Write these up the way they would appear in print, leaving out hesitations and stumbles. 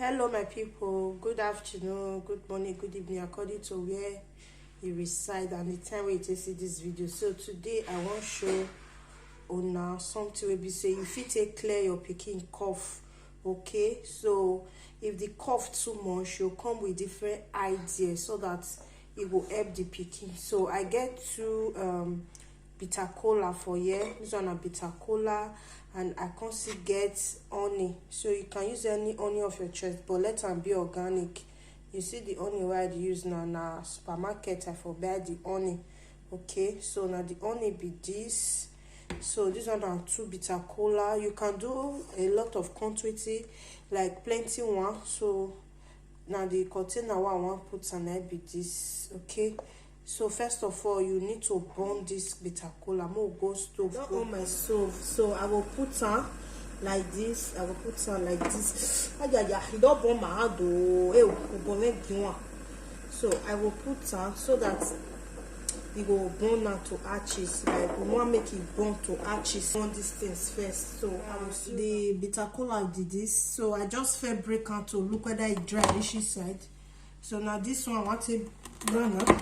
Hello my people, good afternoon, good morning, good evening according to where you reside and the time where you see this video. So today I want to show una something wey be say you fit take clear your pikin cough. Okay, so if the cough too much, you'll come with different ideas so that it will help the pikin. So I get two bitter cola for here. This one a bitter cola, and I can still get honey. So you can use any honey of your choice, but let them be organic. You see the honey where I use now supermarket. I for buy the honey. Okay, so now the honey be this. So this one are two bitter cola. You can do a lot of quantity, like plenty one. So now the container one I want put and I be this. Okay, so first of all you need to burn this bitter cola. I'm gonna go stove. Don't on my stove. So I will put her like this. I will put her like this. You don't burn my hand though. So I will put her so that it will burn now to ashes. Like we want to make it burn to ashes. Burn these things first. So I will see the bitter cola did this. So I just fed break out to look whether it dry this side. So now this one I want to burn up.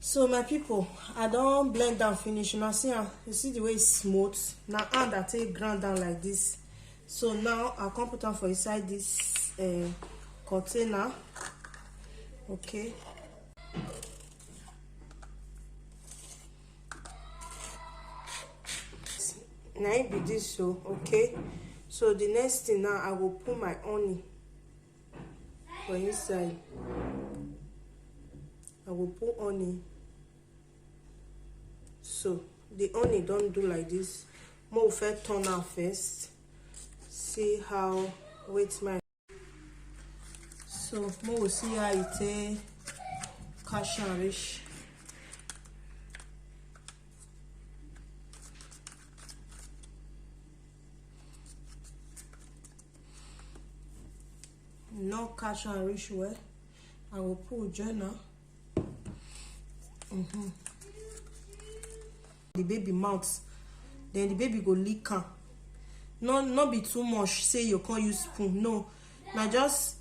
So my people, I don't blend down finish. Now see, you see the way it's smooth. Now and I take ground down like this. So now I'll come put on for inside this container. Okay. Now it be this so okay. So the next thing now I will put my honey for inside. I will put honey. So the honey don't do like this. More first turn out first. See how wait my. So more will see how it cash and rich. No cash and rich well. I will put journal. The baby mouth, then the baby go lick her. Not be too much. Say you can't use spoon. No, now just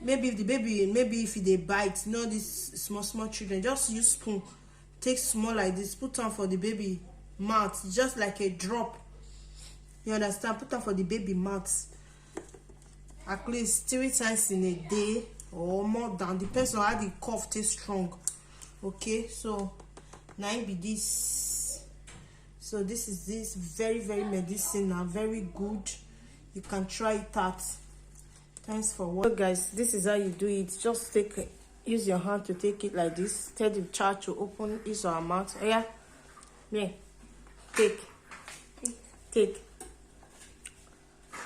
maybe if the baby, maybe if they bite, you know, these small children, just use spoon. Take small like this, put on for the baby mouth, just like a drop. You understand? Put on for the baby mouth at least 3 times in a day or more than, depends on how the cough tastes strong. Okay, so now it be this. So this is this very medicinal, very good. You can try it out. Thanks for watching. So guys, this is how you do it. Just take use your hand to take it like this. Tell the child to open his or her mouth. Oh yeah, yeah. Take.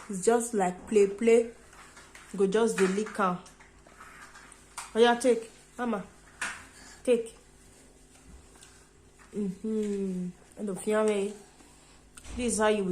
It's just like play. Go just the lick out. Oh yeah, take, mama. Take. End of your way. This is how you will